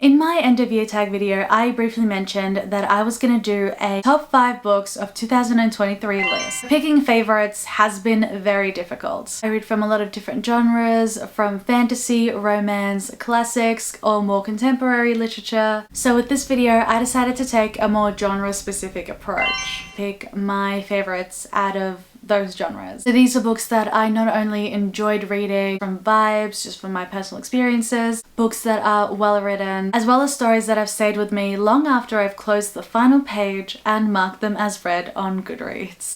In my end of year tag video, I briefly mentioned that I was going to do a top 5 books of 2023 list. Picking favorites has been very difficult. I read from a lot of different genres, from fantasy, romance, classics, or more contemporary literature. So with this video, I decided to take a more genre-specific approach. Pick my favorites out of those genres. So these are books that I not only enjoyed reading from vibes, just from my personal experiences, books that are well written, as well as stories that have stayed with me long after I've closed the final page and marked them as read on Goodreads.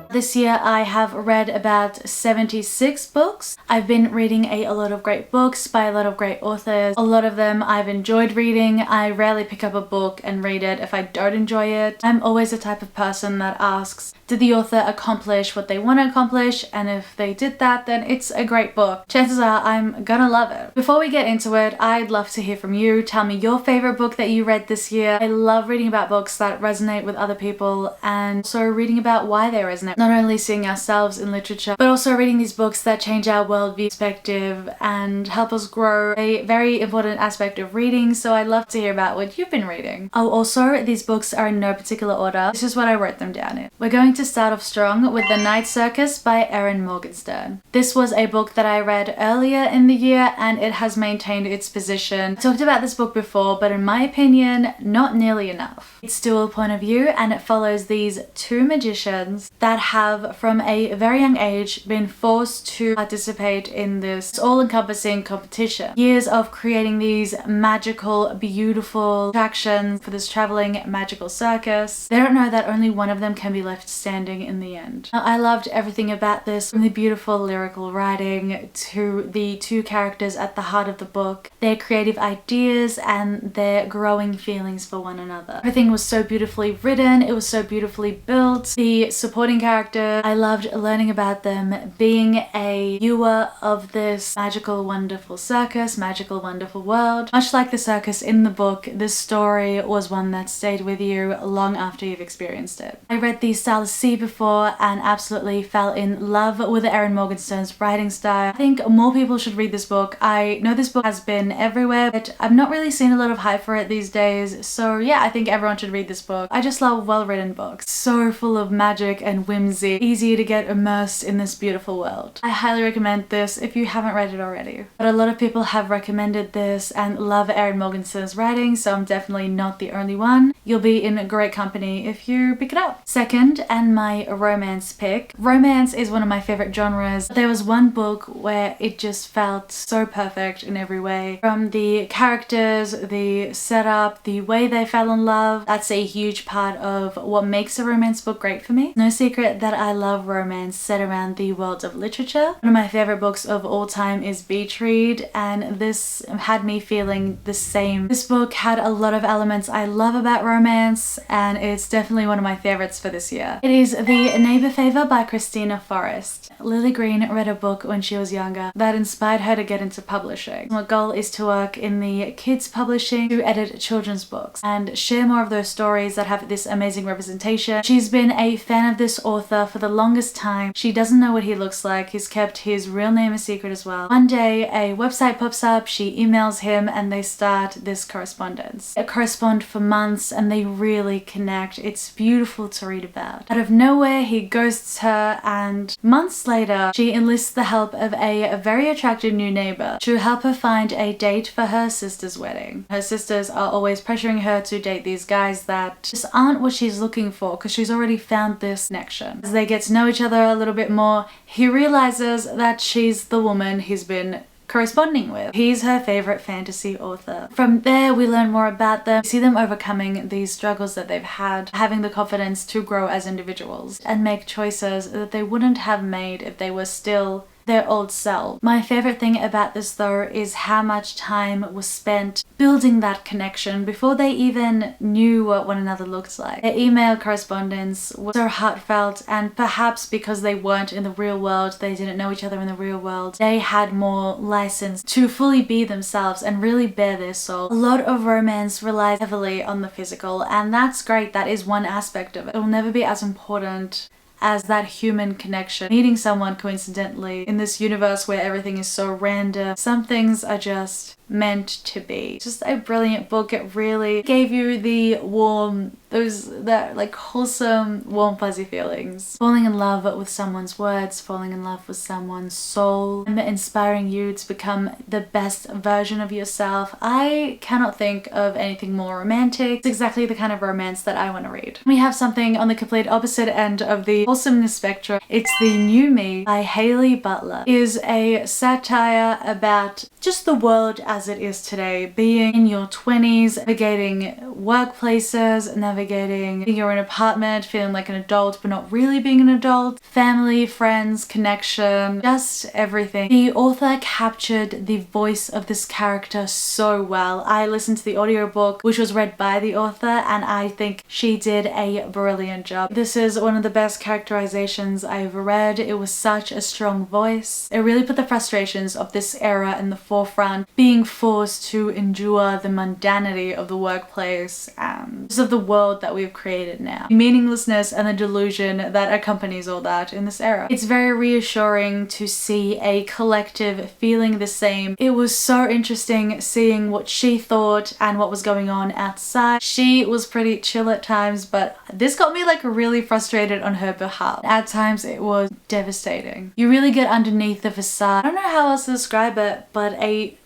This year I have read about 76 books. I've been reading a lot of great books by a lot of great authors. A lot of them I've enjoyed reading. I rarely pick up a book and read it if I don't enjoy it. I'm always the type of person that asks, did the author accomplish what they want to accomplish? And if they did that, then it's a great book. Chances are I'm gonna love it. Before we get into it, I'd love to hear from you. Tell me your favorite book that you read this year. I love reading about books that resonate with other people and also reading about why they resonate. Not only seeing ourselves in literature, but also reading these books that change our worldview, perspective, and help us grow. A very important aspect of reading, so I'd love to hear about what you've been reading. Oh, also, these books are in no particular order. This is what I wrote them down in. We're going to start off strong with The Night Circus by Erin Morgenstern. This was a book that I read earlier in the year, and it has maintained its position. I talked about this book before, but in my opinion, not nearly enough. It's dual point of view, and it follows these two magicians that have from a very young age been forced to participate in this all-encompassing competition. Years of creating these magical, beautiful attractions for this traveling magical circus. They don't know that only one of them can be left standing in the end. Now, I loved everything about this, from the beautiful lyrical writing to the two characters at the heart of the book, their creative ideas and their growing feelings for one another. Everything was so beautifully written, it was so beautifully built. The supporting characters, I loved learning about them, being a viewer of this magical, wonderful circus, magical, wonderful world. Much like the circus in the book, this story was one that stayed with you long after you've experienced it. I read The Starless Sea before and absolutely fell in love with Erin Morgenstern's writing style. I think more people should read this book. I know this book has been everywhere, but I've not really seen a lot of hype for it these days. So yeah, I think everyone should read this book. I just love well-written books. So full of magic and whimsy. Easy to get immersed in this beautiful world. I highly recommend this if you haven't read it already. But a lot of people have recommended this and love Erin Morgenstern's writing, so I'm definitely not the only one. You'll be in great company if you pick it up. Second, and my romance pick. Romance is one of my favorite genres. There was one book where it just felt so perfect in every way. From the characters, the setup, the way they fell in love. That's a huge part of what makes a romance book great for me. No secret that I love romance set around the world of literature. One of my favorite books of all time is Beach Read, and this had me feeling the same. This book had a lot of elements I love about romance, and it's definitely one of my favorites for this year. It is The Neighbor Favor by Christina Forrest. Lily Green read a book when she was younger that inspired her to get into publishing. Her goal is to work in the kids publishing to edit children's books and share more of those stories that have this amazing representation. She's been a fan of this author for the longest time. She doesn't know what he looks like. He's kept his real name a secret as well. One day a website pops up, she emails him, and they start this correspondence. They correspond for months and they really connect. It's beautiful to read about. Out of nowhere he ghosts her, and months later she enlists the help of a very attractive new neighbor to help her find a date for her sister's wedding. Her sisters are always pressuring her to date these guys that just aren't what she's looking for because she's already found this connection. As they get to know each other a little bit more, he realizes that she's the woman he's been corresponding with. He's her favorite fantasy author. From there, we learn more about them, see them overcoming these struggles that they've had, having the confidence to grow as individuals and make choices that they wouldn't have made if they were still their old self. My favorite thing about this though is how much time was spent building that connection before they even knew what one another looked like. Their email correspondence was so heartfelt, and perhaps because they weren't in the real world, they didn't know each other in the real world, they had more license to fully be themselves and really bare their soul. A lot of romance relies heavily on the physical, and that's great. That is one aspect of it. It will never be as important as that human connection. Meeting someone coincidentally in this universe where everything is so random. Some things are just meant to be. Just a brilliant book. It really gave you the warm, that like wholesome, warm, fuzzy feelings. Falling in love with someone's words, falling in love with someone's soul, and inspiring you to become the best version of yourself. I cannot think of anything more romantic. It's exactly the kind of romance that I want to read. We have something on the complete opposite end of the wholesomeness spectrum. It's The New Me by Hayley Butler. It is a satire about just the world as it is today, being in your 20s, navigating workplaces, navigating in your own apartment, feeling like an adult but not really being an adult, family, friends, connection, just everything. The author captured the voice of this character so well. I listened to the audiobook, which was read by the author, and I think she did a brilliant job. This is one of the best characterizations I've read. It was such a strong voice. It really put the frustrations of this era in the forefront, being forced to endure the mundanity of the workplace and just of the world that we've created now. The meaninglessness and the delusion that accompanies all that in this era. It's very reassuring to see a collective feeling the same. It was so interesting seeing what she thought and what was going on outside. She was pretty chill at times, but this got me like really frustrated on her behalf. At times it was devastating. You really get underneath the facade. I don't know how else to describe it, but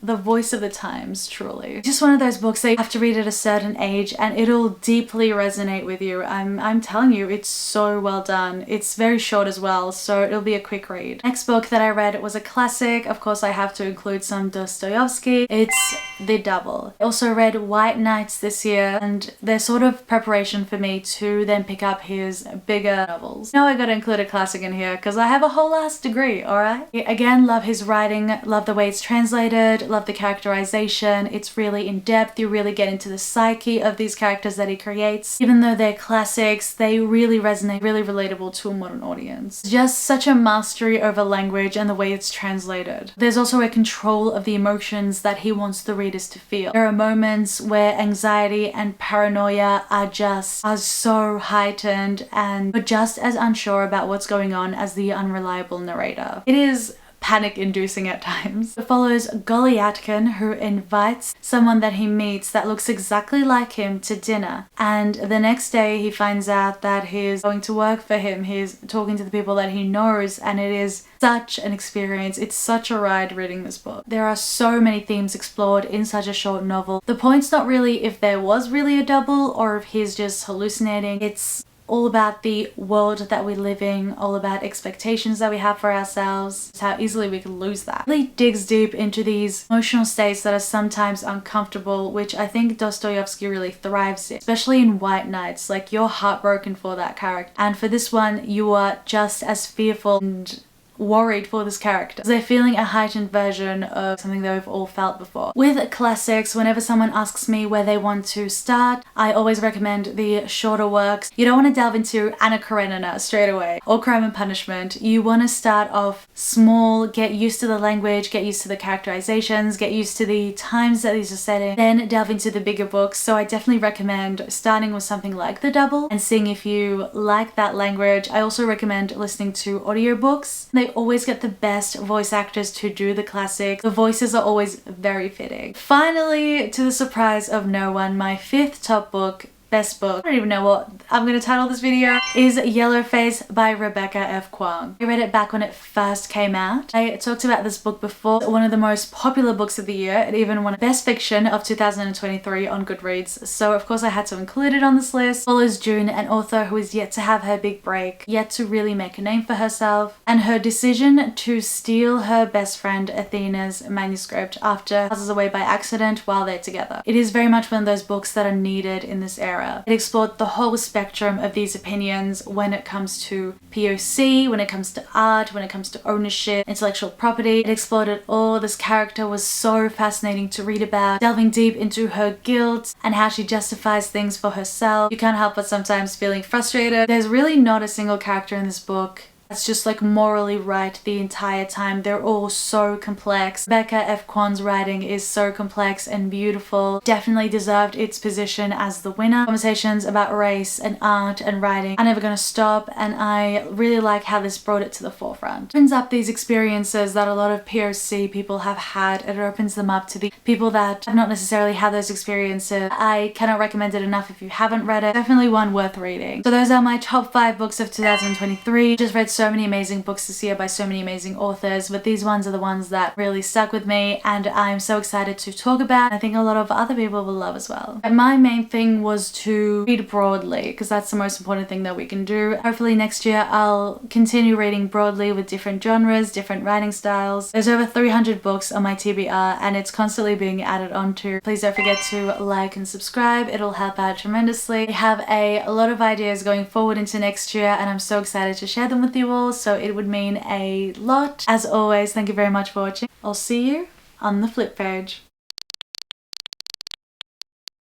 the voice of the times, truly. Just one of those books that you have to read at a certain age and it'll deeply resonate with you. I'm telling you, it's so well done. It's very short as well, so it'll be a quick read. Next book that I read was a classic. Of course, I have to include some Dostoevsky. It's The Double. I also read White Nights this year, and they're sort of preparation for me to then pick up his bigger novels. Now I gotta include a classic in here because I have a whole ass degree, alright? Again, love his writing, love the way it's translated, love the characterization. It's really in depth. You really get into the psyche of these characters that he creates. Even though they're classics, they really resonate, really relatable to a modern audience. Just such a mastery over language and the way it's translated. There's also a control of the emotions that he wants the readers to feel. There are moments where anxiety and paranoia are so heightened and you're just as unsure about what's going on as the unreliable narrator. It is panic-inducing at times. It follows Goliathkin, who invites someone that he meets that looks exactly like him to dinner, and the next day he finds out that he's going to work for him. He's talking to the people that he knows, and it is such an experience. It's such a ride reading this book. There are so many themes explored in such a short novel. The point's not really if there was really a double or if he's just hallucinating. It's all about the world that we live in, all about expectations that we have for ourselves. It's how easily we can lose that. It really digs deep into these emotional states that are sometimes uncomfortable, which I think Dostoevsky really thrives in, especially in White Nights. Like, you're heartbroken for that character, and for this one you are just as fearful and worried for this character. They're feeling a heightened version of something that we've all felt before. With classics, whenever someone asks me where they want to start, I always recommend the shorter works. You don't want to delve into Anna Karenina straight away or Crime and Punishment. You want to start off small, get used to the language, get used to the characterizations, get used to the times that these are set in, then delve into the bigger books. So I definitely recommend starting with something like The Double and seeing if you like that language. I also recommend listening to audiobooks. They always get the best voice actors to do the classics. The voices are always very fitting. Finally, to the surprise of no one, my fifth top book, best book, I don't even know what I'm gonna title this video, is Yellowface by Rebecca F. Kuang. I read it back when it first came out. I talked about this book before. One of the most popular books of the year. It even won Best Fiction of 2023 on Goodreads, so of course I had to include it on this list. Follows June, an author who is yet to have her big break, yet to really make a name for herself, and her decision to steal her best friend Athena's manuscript after passes away by accident while they're together. It is very much one of those books that are needed in this era. It explored the whole spectrum of these opinions when it comes to POC, when it comes to art, when it comes to ownership, intellectual property. It explored it all. This character was so fascinating to read about, delving deep into her guilt and how she justifies things for herself. You can't help but sometimes feeling frustrated. There's really not a single character in this book that's just like morally right the entire time. They're all so complex. Rebecca F. Kwan's writing is so complex and beautiful. Definitely deserved its position as the winner. Conversations about race and art and writing are never gonna stop, and I really like how this brought it to the forefront. It opens up these experiences that a lot of POC people have had, and it opens them up to the people that have not necessarily had those experiences. I cannot recommend it enough if you haven't read it. Definitely one worth reading. So those are my top 5 books of 2023. Just read so many amazing books this year by so many amazing authors, but these ones are the ones that really stuck with me and I'm so excited to talk about. I think a lot of other people will love as well. And my main thing was to read broadly, because that's the most important thing that we can do. Hopefully next year I'll continue reading broadly with different genres, different writing styles. There's over 300 books on my TBR and it's constantly being added onto. Please don't forget to like and subscribe. It'll help out tremendously. I have a lot of ideas going forward into next year and I'm so excited to share them with you all, so it would mean a lot. As always, thank you very much for watching. I'll see you on the flip page.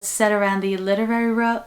Set around the literary road.